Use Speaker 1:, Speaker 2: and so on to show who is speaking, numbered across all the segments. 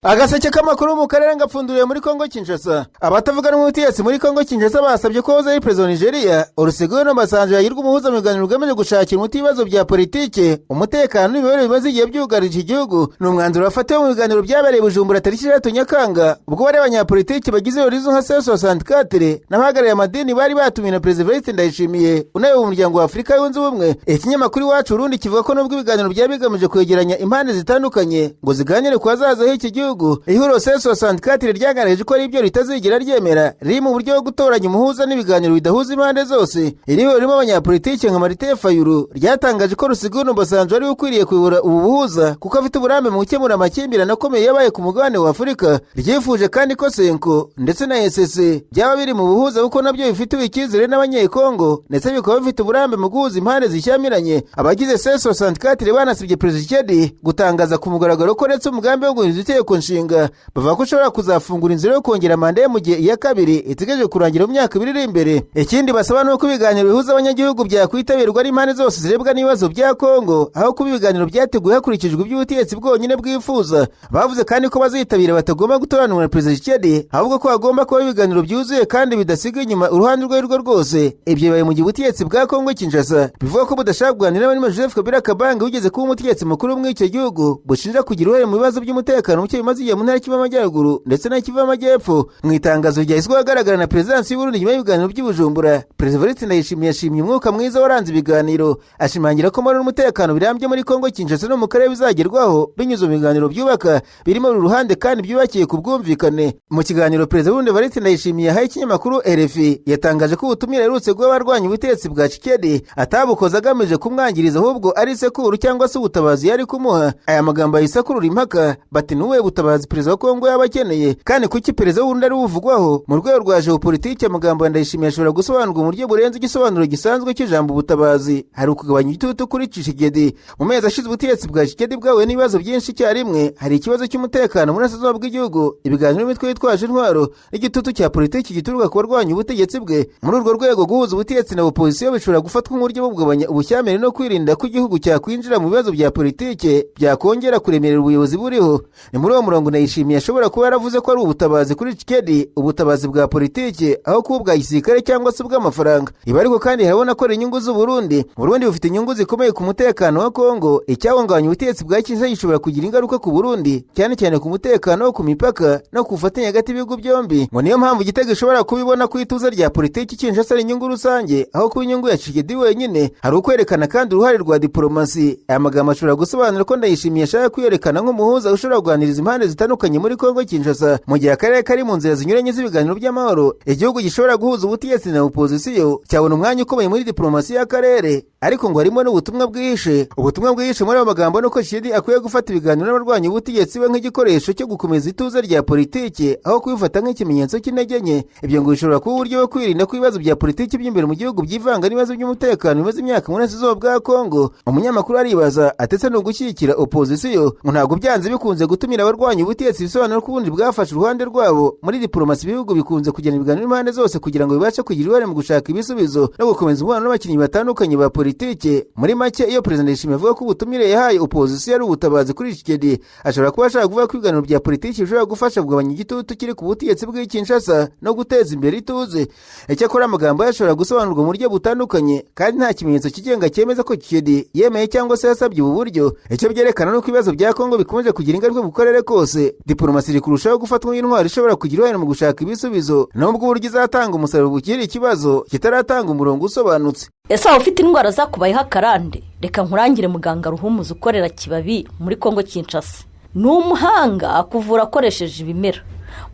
Speaker 1: Agaseke k'amakuru mu karere ngapfunduriye muri Kongo Kinshasa. Abatavuga n'umutegetsi muri Kongo Kinshasa basabye ko hoza President wa Nigeria Olusegun Obasanjo yagirwa umuhuza mu biganiro bigamije gushakira umuti ibibazo bya politike, umutekano n'imibereho bimaze igihe byugarije igihugu. N'umwanzuro wafatiwe mu biganiro byabereye Bujumbura tariki 6 Nyakanga, ubwo bari abanyapolitiki bagize Horizon nka 64 n'abahagarariye amadini bari batumiye na President Evariste Ndayishimiye unayoboye umuryango wa Afurika yunze ubumwe. Ikinyamakuru Iwacu Burundi kivuga ko nubwo ibiganiro byabigamije kwegeranya impande zitandukanye ngo ziganire ku hazaza h'iki gihugu, ihuriro seso santikatire ryagaragaje ko ari ibyo ritazigera ryemera riri mu buryo bwo gutoranya umuhuza n'ibiganiro bidahuza impande zose. Iriho ririmo abanyapolitiki nka Martin Fayulu ryatangaje ko Olusegun Obasanjo ari ukwiriye kuyobora ubu buhuza kuko afite uburambe mu gukemura amakimbirane akomeye yabaye ku mugabane wa Afurika. Ryifuje kandi ko Senko ndetse na ECC byaba biri mu buhuza kuko nabyo bifitiwe icyizere n'abanyekongo ndetse bikaba bifite uburambe mu guhuza impande zishyamiranye. Abagize seso santikatire banasibye President Tshisekedi gutangaza ku mugaragaro ko ndetse umugambi wo guhindura itegeko nshinga bavuga ko ushobora kuzafungura inzira yo kongera manda ye mu gihe iya kabiri itegereje kurangira mu myaka 2 iri imbere. Ikindi basaba nuko ibiganiro bihuza abanyagihugu byakwitabirwa n'impande zose zirebwa n'ibibazo bya Kongo aho kuba ibiganiro byateguye hakurikijwe iby'ubutegetsi bwonyine bwifuza. Bavuze kandi ko bazitabira batagomba gutoranwa na President Tshisekedi ahubwo ko hagomba kuba ibiganiro byuzuye kandi bidasiga inyuma uruhande rwo rwose. Ibyo bibaye mu gihe ubutegetsi bwa Kongo Kinshasa bivuga ko budashaka kuganira n'abarimo Joseph Kabila Kabange wigeze kuba umutegetsi mukuru mw'icyo gihugu bushinja kugira uruhare mu bibazo by'umutekano muke bimaze igihe mu ntara y'Kivu y'Amajyaruguru ndetse na Kivu y'Amajyepfo. Mu itangazo ryahise hagaragara na Presidence y'u Burundi nyuma y'ibiganiro by'Ibujumbura, President Evariste Ndayishimiye yashimye umwuka mwiza waranze ibiganiro, ashimangira ko muri umutekano birambye muri Kongo Kinshasa no mu karere bizagerwaho binyuze mu biganiro byubaka birimo uru ruhande kandi byubakiye ku bwumvikane. Mu kiganiro President Evariste Ndayishimiye yahaye ikinyamakuru RFI yatangaje ko ubutumire yarutse bw'abarwanya ubutegetsi bwa Tshisekedi atabukoze agamije kumwangiriza ahubwo ari sekuru cyangwa se ubutabazi yari kumuha. Aya magambo yisakurura impaka bati nuwe butabazi Perezida wa Kongo yabakeneye kandi kuki Perezida w'undi ari buvugwaho mu rwego rwa geopolitike. Amagambo ya Ndayishimiye ashobora gusobanurwa mu buryo burenze igisobanuro gisanzwe cy'ijambo ubutabazi. Hari ukugabanya igitutu kuri Tshisekedi. Mu mezi ashize ubutegetsi bwa Tshisekedi bwahuye n'ibibazo byinshi icyarimwe. Hari ikibazo cy'umutekano muri asazo bw'igihugu, ibiganiro n'imitwe yitwaje intwaro n'igitutu cya politiki gituruka ku barwanya ubutegetsi bwe. Muri urwo rwego guhuza ubutegetsi na opposition bishobora gufatwa nk'uburyo bwo kugabanya ubushyamirane no kwirinda ko igihugu cyakwinjira mu bibazo bya politike byakongera kuremerera ubuyobozi buriho. Ni muri uwo murongo Ndayishimiye ashobora kuba yaravuze ko ari ubutabazi kuri Tshisekedi, ubutabazi bwa politike aho kuba bwa gisirikare cyangwa se bw'amafaranga. Ibi ariko kandi harabona ko ari inyungu z'u Burundi. Burundi bufite inyungu zikomeye ku mutekano wa Kongo. Icyahungabanya ubutegetsi bwa Kinshasa gishobora kugira ingaruka ku Burundi, cyane cyane ku mutekano wo ku mipaka no ku bufatanye hagati y'ibihugu byombi. Ngo niyo mpamvu igitego gishobora kubibona ku ituza rya politiki Kinshasa ari inyungu rusange aho kuba inyungu ya Tshisekedi wenyine. Hari ukwerekana kandi uruhare rwa diplomasi. Aya magambo ashobora gusobanura ko Ndayishimiye ashaka kwiyerekana nk'umuhuza ushobora kuganiriza impande zitandukanye muri Kongo Kinshasa mu gihe akarere kari mu nzira zinyuranye z'ibiganiro by'amahoro. Igihugu gishobora guhuza ubutegetsi na opposition cyabona umwanya ukomeye muri diplomasi y'akarere, ariko ngo harimo n'ubutumwa bwihishe. Ubutumwa bwihishe muri aya magambo nuko Tshisekedi akwiye gufata ibiganiro n'abarwanya ubutegetsi we nk'igikoresho cyo gukomeza ituze rya politike aho kubifata nk'ikimenyetso cy'intege nke. Ibyo ngo bishobora kuba uburyo bwo kwirinda ko ibibazo bya politiki by'imbere mu gihugu byivanga n'ibibazo by'umutekano bimaze imyaka mu burasirazuba bwa Kongo. Umunyamakuru aribaza atetse no gushyigikira opposition ngo ntabwo byanze bikunze gutumira abarwanya ubutegetsi bisobanura ko ubundi bwafashe uruhande rwabo. Muri diplomasi ibihugu bikunze kugena ibiganiro impande zose kugira ngo bibashe kugira uruhare mu gushaka ibisubizo no gukomeza umubano n'abakinnyi batandukanye ba politike. Muri make iyo President Ndayishimiye avuga ko ubutumire yahaye opposition ari ubutabazi kuri Tshisekedi, ashobora kuba ashaka kuvuga ko ibiganiro bya politiki bishobora gufasha kugabanya igitutu kiri ku butegetsi bw'i Kinshasa no guteza imbere ituze. Icyakora amagambo yashobora gusobanurwa mu buryo butandukanye kandi nta kimenyetso kigenga cyemeza ko Tshisekedi yemeye cyangwa se yasabye ubu buryo. Icyo byerekana nuko ibibazo bya Kongo bikomeje kugira ingaruka ku karere kose. Diplomasi iri kurushaho gufatwa nk'intwaro ishobora kugira uruhare mu gushaka ibisubizo nubwo uburyo izatanga umusaruro bukiri ikibazo kitaratanga umurongo usobanutse.
Speaker 2: Ese aho ufite indwara zakubayeho akarande, reka nkurangire muganga Ruhumuza ukorera Kibabi muri Kongo Kinshasa. Ni umuhanga akuvura akoresheje ibimera.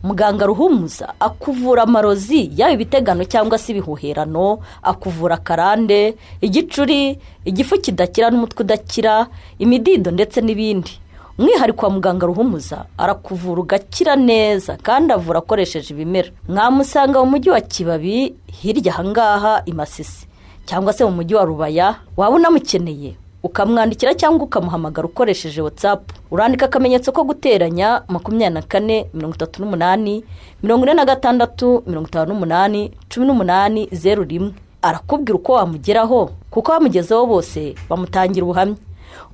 Speaker 2: Muganga Ruhumuza akuvura amarozi yaba ibitegano cyangwa se ibihuherano, akuvura karande, igicuri, igifu kidakira n'umutwe udakira, imidido ndetse n'ibindi. Umwihariko wa muganga Ruhumuza arakuvura ugakira neza kandi avura akoresheje ibimera. Mwamusanga mu mujyi wa Kibabi hirya hangaha i Masisi cyangwa se mu mujyi wa Rubaya. Waba unamukeneye ukamwandikira cyangwa ukamuhamagara ukoresheje WhatsApp. Urandika akamenyetso ko guteranya 24 38 46 58 18 arakubwira uko wamugeraho kuko bamugezeho bose bamutangira ubuhamya.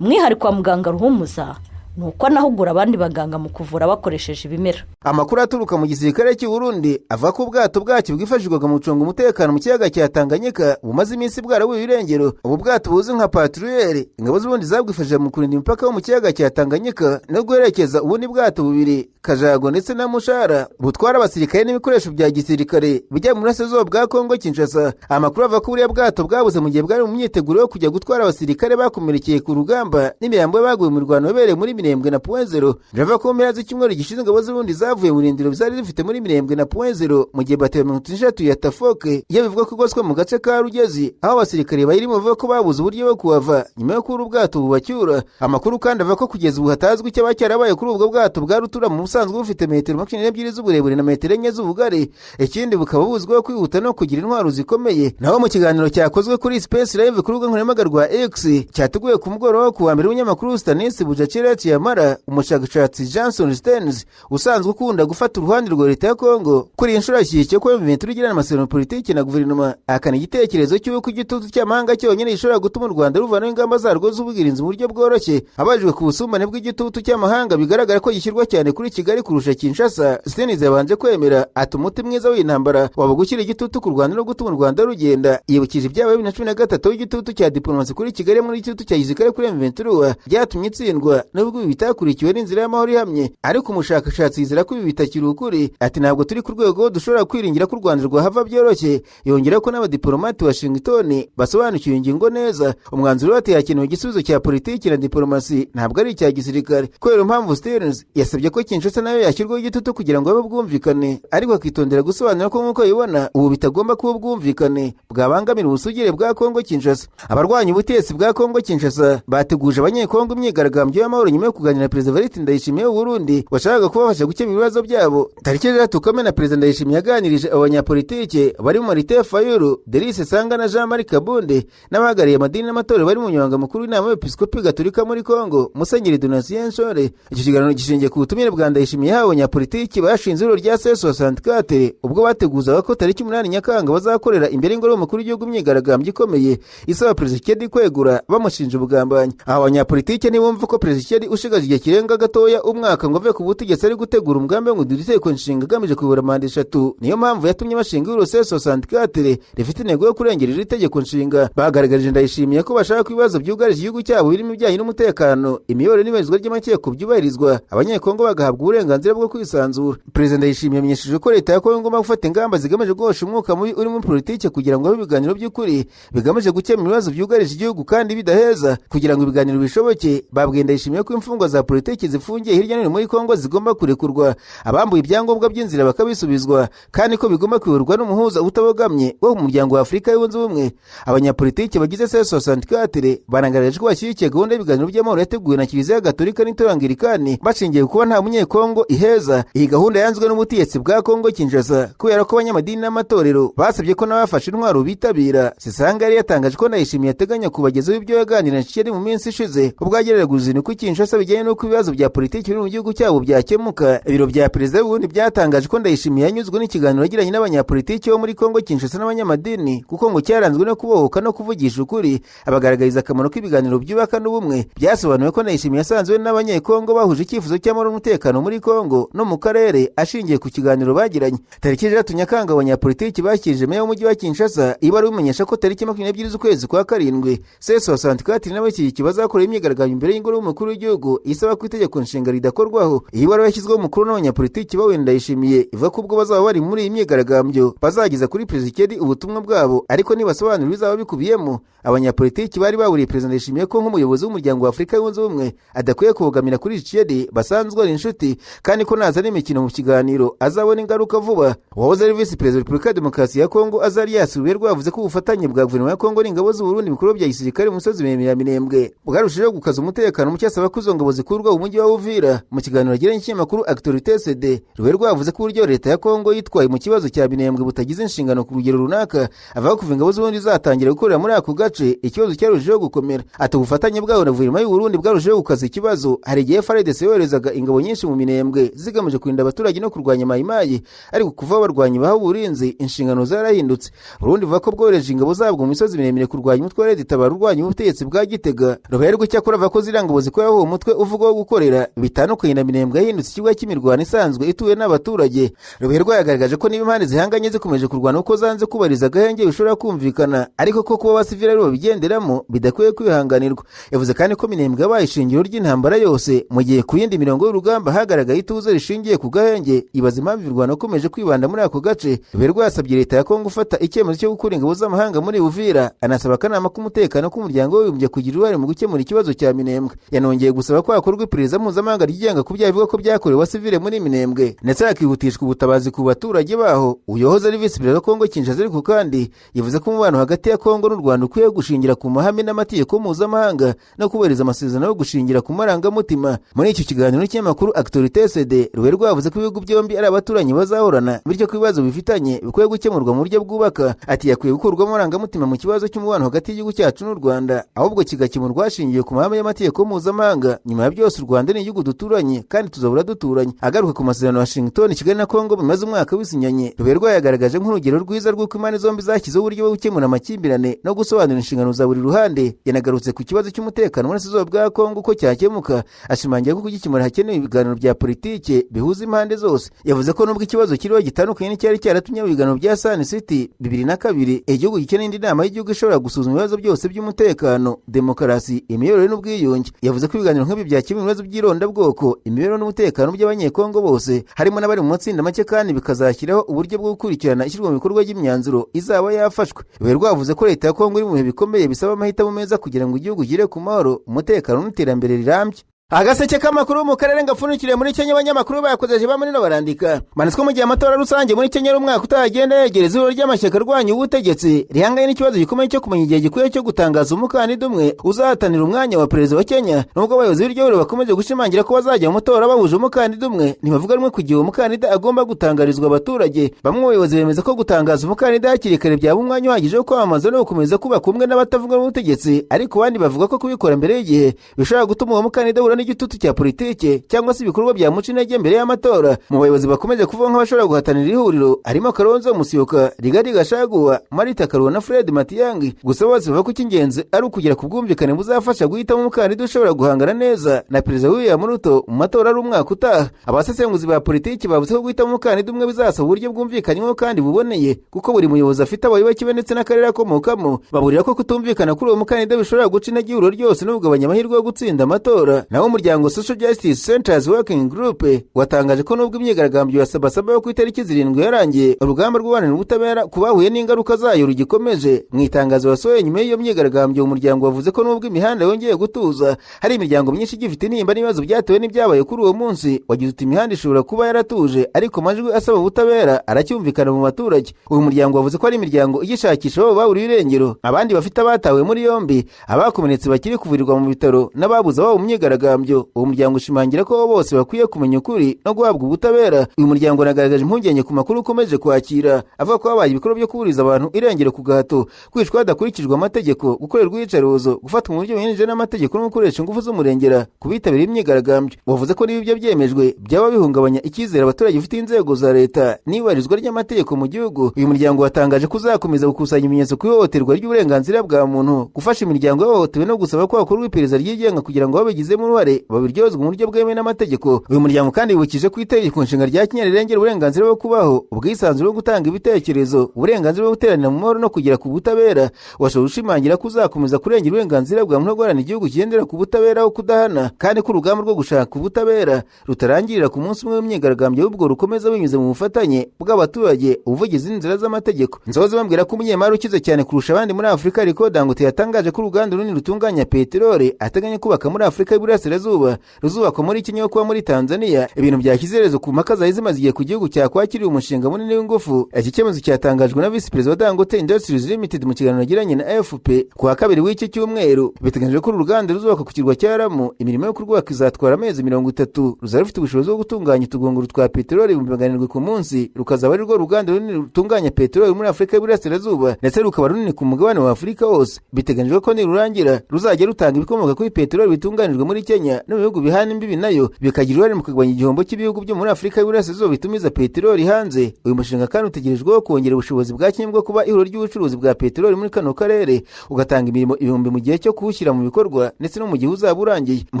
Speaker 2: Umwihariko wa muganga Ruhumuza ni uko anahugura abandi baganga mu kuvura bakoresheje ibimera.
Speaker 1: Amakuru aturuka mu gisirikare cy'u Burundi avuga ko ubwato bwacyo bwifashishwaga mu gucunga umutekano mu kiyaga cya Tanganyika bumaze iminsi bwarabuye irengero. Ubu bwato buzwi nka patrouille ingabo z'Uburundi zabwifashije mu kurinda imipaka yo mu kiyaga cya Tanganyika no guherekeza ubundi bwato bubiri Kajago ndetse na Mushara butwara abasirikare n'ibikoresho bya gisirikare bijya mu burasirazuba bwa Kongo Kinshasa. Amakuru avuga ko buriya bwato bwabuze mu gihe bwari mu myiteguro yo kujya gutwara abasirikare bakomerekeye ku rugamba n'imirambo baguye mu Rwanda babereye muri Minembwe na Point Zero. Java ko mpera z'icyumweru gishize ingabo z'Uburundi zavuye mu rindiro bizari zifite muri Minembwe na Point Zero mu gihe bateye 36 ya Tafoke iyo bivuga ko igoswe mu gace ka Rugezi aho abasirikare bayirimo bavuga ko babuze uburyo bwo kuhava nyuma yo kuri ubwato bubacyura. Amakuru kandi avuga ko kugeza ubu hatazwi icyo bacyarabaye kuri ubwo bwato bwa rutura mu busanzwe bufite metero 22 z'uburebure na metero 4 z'ubugari. Ikindi bukaba buzwiho kwihuta no kugira intwaro zikomeye. Naho mu kiganiro cyakozwe kuri Space Live kuri urwo nkoranyambaga rwa X cyateguye ku mugoroba ku wa mbere w'umunyamakuru Stanis Bujacira Yamara umushakashatsi Johnson Stearns usanzwe ukunda gufata uruhande rwa leta ya Kongo kuri inshuro ashyigikiye ko M23 igirana amasezerano politiki na guverinoma akana igitekerezo cy'uko igitutu cy'amahanga cyonyine gishobora gutuma u Rwanda ruvanaho ingamba zarwo z'ubwirinzi mu buryo bworoshye. Abajijwe ku busumbane bw'igitutu cy'amahanga bigaragara ko gishyirwa cyane kuri Kigali kurusha Kinshasa, Stearns yabanje kwemera ati umuti mwiza w'intambara waba gushyira igitutu ku Rwanda no gutuma u Rwanda rugenda. Yibukije ibyabaye 2013 w'igitutu cya diplomasi kuri Kigali muri igitutu cya gisirikare kuri M23 byatumye itsindwa nubwo bitakurikiwe n'inzira y'amahoro ihamye. Ariko umushakashatsi yizera ko ibi bitakiri ukuri ati ntabwo turi ku rwego dushobora kwiringira ko u Rwanda rwahava byoroshye. Yongera ko n'abadiplomati Washington basobanukiwe ingingo neza. Umwanzuro wati yakenewe igisubizo cya politiki na diplomasi ntabwo ari icya gisirikare. Kubera impamvu Stearns yasabye ko Kinshasa nayo yashyirwaho igitutu kugira ngo babe bwumvikane, ariko akitondera gusobanura ko nk'uko yibona ubu bitagomba kuba ubwumvikane bwabangamira ubusugire bwa Kongo Kinshasa. Abarwanya ubutegetsi bwa Kongo Kinshasa bateguje abanyekongo imyigaragambyo y'amahoro nyuma yo kuganira na Perezida Evariste Ndayishimiye w'u Burundi washakaga kubafasha gukemura ibibazo byabo. Tariki 6 Kamena Perezida Ndayishimiye yaganirije abanyapolitike bari mu Marite Fayulu, Delice Sanga na Jean-Marie Kabonde n'abahagariye amadini n'amatorero bari mu nyanga mukuru w'inama y'Episkopi Gatolika muri Kongo Musenyeri Donatien Nshore. Icyo kiganiro gishingiye ku butumire bwa Ndayishimiye yahawe abanyapolitike bashinze ihuriro rya C64 ubwo bateguzaga ko tariki 8 Nyakanga bazakorera imbere y'ingoro y'umukuru w'igihugu imyigaragambyo ikomeye isaba Perezida Tshisekedi kwegura bamushinja ubugambanyi. Aba banyapolitike ntibumva ko Perezida Tshisekedi ushigaje igihe kirenga gatoya umwaka ngo ave ku butegetsi ari gutegura umugambi ngo dutegeko nshinga agamije kuyobora manda 3. Niyo mpamvu yatumye bashinga ihuriro C64 rifite intego yo kurengera iri tegeko nshinga. Bagaragarije Ndayishimiye ko bashaka ko ibibazo byugarije igihugu cyabo birimo ibijyanye n'umutekano, imiyoborere n'ibarizwa ry'amategeko byubahirizwa, abanyekongo bagahabwa uburenganzira bwo kwisanzura. Perezida Ndayishimiye yamenyesheje ko leta ya Kongo igomba gufata ingamba zigamije guhosha umwuka mubi uri muri politiki kugira ngo habe ibiganiro by'ukuri bigamije gukemura ibibazo byugarije igihugu kandi bidaheza. Kugira ngo ibiganiro bishoboke babwiye Ndayishimiye ko imfungwa za politiki zifungiye hirya no hino muri Kongo zigomba kurekurwa, abambuye ibyangombwa by'inzira bakabisubizwa, kandi ko bigomba kuyoborwa n'umuhuza utabogamye wo mu muryango wa Afurika y'Ubunze Ubumwe. Abanyapolitiki bagize C64 barangaragaje ko bashyigikiye gahunda y'ibiganiro by'amahoro yateguwe na Kiliziya Gatolika n'Itorero Anglikani bashingiye kuba nta munyekongo iheza. Iyi gahunda yanzwe n'ubutegetsi bwa Kongo Kinshasa kubera ko abanyamadini n'amatorero basabye ko n'abafashe intwaro bitabira. Sisanga yari yatangaje ko Ndayishimiye ateganya kubagezaho ibyo yaganira na Tshisekedi mu minsi ishize ubwo yagereraga uruzinduko Kinshasa bijyanye n'uko ibibazo bya politiki biri mu gihugu cyabo byakemuka. Ibiro bya Perezida w'Uburundi byatangaje ko Ndayishimiye yanyuzwe n'ikiganiro yagiranye n'abanyapolitiki bo muri Kongo Kinshasa n'abanyamadini kuko ngo cyaranzwe no kubohoka no kuvugisha ukuri, abagaragariza akamaro k'ibiganiro byubaka n'ubumwe. Byasobanuwe ko Ndayishimiye yasanzwe n'abanyekongo bahuje icyifuzo cy'amahoro n'umutekano muri Kongo no mu karere ashingiye ku kiganiro bagiranye. Tariki 6 Nyakanga abanyapolitiki bakirije meya w'umujyi wa Kinshasa ibara bimenyesha ko tariki 22 z'ukwezi kwa karindwi C64 n'abashyigikiye bazakora imyigaragambyo imbere y'ingoro y'umukuru w'igihugu isaba ko itegeko nshinga ridakorwaho. Iyi bara yashyizweho umukuru n'abanyapolitiki bawenda Ndayishimiye ivuga ko ubwo bazaba bari muri iyi myigaragambyo bazageza kuri Perezida Tshisekedi ubutumwa bwabo, ariko nibasobanura bizaba bikubiyemo. Abanyapolitiki bari baburiye Perezida Ndayishimiye ko nk'umuyobozi w'umuryango wa Afurika y'Ubunze Ubumwe adakwiye kubogamira kuri Tshisekedi basanzwe ari inshuti, kandi ko naza n'imikino mu kiganiro azabona ingaruka vuba. Uwahoze ari Visi Perezida wa Repubulika ya Demokarasi ya Kongo Azarias Ruberwa yavuze ko ubufatanye bwa guverinoma ya Kongo n'ingabo z'u Burundi bikorwa bya gisirikare mu misozi miremire ya Minembwe bwarushijeho gukaza umutekano mu cyasaba ko izo ngabo zikurwa mu mujyi wa Uvira. Mu kiganiro yagiranye n'ikinyamakuru Actualité CD, Ruberwa yavuze ko uburyo leta ya Kongo yitwaye mu kibazo cya Minembwe butagize inshingano ku rugero runaka, avuga ko ingabo z'u Burundi zatangira gukorera muri ako gace ikibazo cyarushijeho gukomera. Ati ubufatanye bwabo na guverinoma y'u Burundi bwarushijeho gukaza ikibazo. Hari igihe FARDC yoherezaga ingabo nyinshi mu Minembwe zigamije kurinda abaturage no kurwanya mayimayi, ariko kuva abarwanyi baho uburinzi inshingano zarahindutse. Burundi buvuga ko bwohereje ingabo zabwo mu misozi miremire kurwanya umutwe wa Tabara urwanya ubutegetsi bwa Gitega. Ruberwa icyakora avuga ko zirangabo zikoraho umutwe uvugwaho gukorera bitandukanye na Minembwe yahindutse ikibuga cy'imirwano isanzwe ituwe n'abaturage. Ruberwa yagaragaje ko niba impande zihanganye zikomeje kurwana uko zanze kubariza agahenge bishobora kumvikana, ariko ko kuba abasivili aribo bigenderamo bidakwiye kwihanganirwa. Yavuze kandi ko Minembwe yabaye ishingiro ry'intambara yose, mu gihe ku yindi mirongo y'urugamba hagaragaye ituze rishingiye ku gahenge. Ibaza impamvu imirwano ikomeje kwibanda muri ako gace. Ruberwa yasabye leta ya Kongo gufata icyemezo cyo gukura ingabo z'amahanga muri Uvira, anasaba akanama k'umutekano k'umuryango w'abibumbye kugira uruhare mu gukemura ikibazo cya Minembwe. Yanongeye gusaba ko hakorwa iperereza mpuzamahanga ryigenga ku byaha bivuga ko byakorewe abasivile muri Minembwe, ndetse hakihutishwa ubutabazi ku baturage baho. Uyohoza ari visi perezida wa Kongo Kinshasa, ariko kandi yavuze ko umubano hagati ya Kongo n'u Rwanda ukwiye gushingira ku mahame n'amategeko mpuzamahanga no kubahiriza amasezerano yo gushingira ku marangamutima. Muri icyo kiganiro n'ikinyamakuru Actualité CD, Ruberwa yavuze ko ibihugu byombi ari abaturanyi bazahorana, bityo ko ibibazo bifitanye bikwiye gukemurwa mu buryo bwubaka. Ati yakwiye gukurwamo amarangamutima mu kibazo cy'umubano hagati y'igihugu cyacu n'u Rwanda, ahubwo kigakemurwa hashingiye ku mahame y'amategeko mpuzamahanga. Nyuma ya byose u Rwanda ni igihugu duturanye kandi tuzabura duturanye. Agaruka ku masezerano ya Washington, Kigali na Kongo bimaze umwaka bisinyanye, Ruberwa yagaragaje nk'urugero rwiza rw'uko impande zombi zashyizeho uburyo bwo gukemura amakimbirane no gusobanura inshingano za buri ruhande. Yanagarutse ku kibazo cy'umutekano muri Burasirazuba bwa Kongo ko cyakemuka, ashimangira ko kugikemura hakenewe ibiganiro bya politike bihuza impande zose. Yavuze ko nubwo ikibazo kiriho gitandukanye n'icyari cyaratumye ibiganiro bya Sun City 2002, igihugu gikeneye indi nama y'igihugu ishobora gusuzuma ibibazo byose by'umutekano, demokarasi, imiyoborere n'ubwiyunge. Yavuze ko ibiganiro nk'ibi byakemura ibibazo by'irondabwoko, imibereho n'umutekano by'abanyekongo bose, harimo n'abari mu matsinda make, kandi bikazashyiraho uburyo bwo gukurikirana ishyirwa mu bikorwa ry'imyanzuro izaba yafashwe. Ruberwa yavuze ko leta ya Kongo iri mu bihe bikomeye bisaba amahitamo meza kugira ngo igihugu gire ku mahoro, umutekano n'iterambere rirambye. Agaseke k'amakuru mu karere ngapfunikiriye muri Kenya, abanyamakuru bayakozeje bamwe no barandika manitswe mu gihe amatora rusange muri Kenya y'umwaka utagenda yegereza ihuriro ry'amashyaka arwanya ubutegetsi rihanganye n'ikibazo gikomeye cyo kumenya igihe gikwiye cyo gutangaza umukandida umwe uzahatanira umwanya wa perezida wa Kenya. Nubwo abayobozi b'iryo huriro bakomeje gushimangira ko bazajya mu matora bahuje umukandida umwe, ntibavuga rumwe ku gihe umukandida agomba gutangarizwa abaturage. Bamwe mu bayobozi bemeza ko gutangaza umukandida hakiri kare byaba umwanya uhagije wo kwamamaza no gukomeza kubaka umwe n'abatavuga n'ubutegetsi, ariko abandi bavuga ko kubikora mbere y'igihe bishobora gutuma uwo mukandida n'igitutu cya politike cyangwa se ibikorwa bya muca intege mbere y'amatora. Mu bayobozi bakomeje kuvuga nk'abashobora guhatanira ihuriro harimo Kalonzo Musyoka, Rigathi Gachagua, Martha Karua na Fred Matiang'i. Gusa bose bavuga ko icy'ingenzi ari ukugera ku bwumvikane buzafasha guhitamo umukandida ushobora guhangana neza na perezida William Ruto mu matora ari umwaka utaha. Abasesenguzi ba politiki bavuze ko guhitamo umukandida umwe bizasaba uburyo bwumvikanyweho kandi buboneye, kuko buri muyobozi afite abayoboke be ndetse n'akarere akomokamo. Baburira ko kutumvikana kuri uwo mukandida bishobora guca intege ihuriro ryose no kugabanya amahirwe yo gutsinda amatora. Naho umuryango Social Justice Centers Working Group watangaje ko nubwo imyigaragambyo ya Sabasaba yo ku itariki 7 yarangiye, urugamba rw'ubuharanira ubutabera kubahuye n'ingaruka zayo rugikomeje. Mu itangazo wasohoye nyuma y'iyo myigaragambyo, umuryango wavuze ko nubwo imihanda yongeye gutuza, hari imiryango myinshi igifite intimba n'ibibazo byatewe n'ibyabaye kuri uwo munsi. Wagize uti imihanda ishobora kuba yaratuje, ariko amajwi asaba ubutabera aracyumvikana mu baturage. Uyu muryango wavuze ko ari imiryango igishakisha abo baburiwe irengero, abandi bafite abatawe muri yombi, abakomeretse bakiri kuvurirwa mu bitaro, n'ababuze ababo mu myigaragambyo. Uwo muryango ushimangira ko bose bakwiye kumenya ukuri no guhabwa ubutabera. Uyu muryango unagaragaje impungenge ku makuru ukomeje kwakira avuga ko habaye ibikorwa byo kuburiza abantu irengero ku gahato, kwicwa hadakurikijwe amategeko, gukorerwa iyicarubozo, gufatwa mu buryo bunyuranyije n'amategeko no gukoresha ingufu z'umurengera ku bitabiriye imyigaragambyo. Wavuze ko niba ibyo byemejwe byaba bihungabanya icyizere abaturage bafite inzego za leta n'ibarizwa ry'amategeko mu gihugu. Uyu muryango watangaje ko uzakomeza gukusanya ibimenyetso ku ihohoterwa ry'uburenganzira bwa muntu, gufasha imiryango yahohotewe no gusaba ko hakorwa iperereza ryigenga kugira ngo babigizemo uruhare babiryozwe mu buryo bwemewe n'amategeko. Uyu muryango kandi wibukije ko itegeko nshinga rya Kenya rirengera uburenganzira bwo kubaho, ubwisanzure bwo gutanga ibitekerezo, uburenganzira bwo guteranira mu mahoro no kugera ku butabera. Washobora gushimangira ko uzakomeza kurengera uburenganzira bwa muntu no guharanira igihugu kigendera ku butabera aho kudahana, kandi ko urugamba rwo gushaka ubutabera rutarangirira ku munsi umwe w'imyigaragambyo, ahubwo rukomeza binyuze mu bufatanye bw'abaturage, ubuvugizi n'inzira z'amategeko. Nzoze bambwira ko umunyemari ukize cyane kurusha abandi muri Afurika Aliko Dangote yatangaje ko uruganda runini rutunganya peteroli ateganya kubaka muri Afurika y'Iburasirazuba ruzubakwa muri Kenya kuba muri Tanzania. Ibintu byakizerezo ku mpaka zari zimaze igihe ku gihugu cyakwakiriye umushinga munini w'ingufu. Iki cyemezo cyatangajwe na Vice President wa Dangote Industries Limited mu kiganiro yagiranye na AFP ku wa kabiri w'iki cyumweru. Biteganyijwe ko uruganda ruzubaka ku kirwa cya Lamu. Imirimo yo kurwubaka izatwara amezi 30. Ruzaba rufite ubushobozi bwo gutunganya utugunguru twa peteroli 700 ku munsi. Rukazaba ari rwo ruganda runini rutunganya peteroli muri Afurika y'Iburasirazuba, ndetse rukaba runini ku mugabane wa Afurika wose. Biteganyijwe ko nirurangira ruzajya rutanga ibikomoka kuri peteroli bitunganijwe muri Kenya Kenya no mu bihugu bihana imbibi nayo bikagira uruhare mu kugabanya igihombo cy'ibihugu byo muri Afurika y'Iburasirazuba bitumiza peteroli hanze. Uyu mushinga kandi utegerejweho kongera ubushobozi bwa Kenya bwo kuba ihuriro ry'ubucuruzi bwa peteroli muri kano karere, ugatanga imirimo ibihumbi mu gihe cyo kuwushyira mu bikorwa ndetse no mu gihe uzaba urangiye. Mu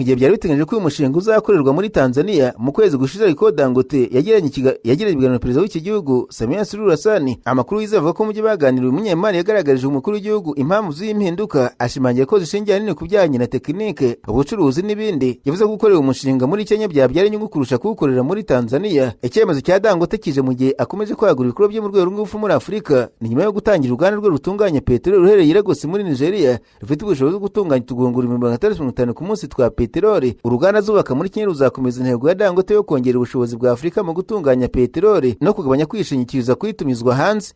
Speaker 1: gihe byari biteganyijwe ko uyu mushinga uzakorerwa muri Tanzania, mu kwezi gushize ariko Dangote yagiranye ibiganiro na perezida w'iki gihugu Samia Suluhu Hassan. Amakuru yizevuga ko mu gihe baganiriye umunyemari yagaragarije umukuru w'igihugu impamvu z'impinduka, ashimangira ko zishingiye ahanini ku bijyanye na tekinike, ubucuruzi n'ibindi. Yavuze ko gukorera umushinga muri Kenya byabyara inyungu kurusha kuwukorera muri Tanzania. Icyemezo cya Dangote kije mu gihe akomeje kwagura ibikorwa byo mu rwego rw'ingufu muri Afurika, ni nyuma yo gutangira uruganda rwe rutunganya peteroli ruherereye i Lagos muri Nigeria, rufite ubushobozi bwo gutunganya utugunguru 650 ku munsi twa peteroli. Uruganda zubaka muri Kenya ruzakomeza intego ya Dangote yo kongera ubushobozi bwa Afurika mu gutunganya peteroli no kugabanya kwishingikiriza kuyitumizwa hanze.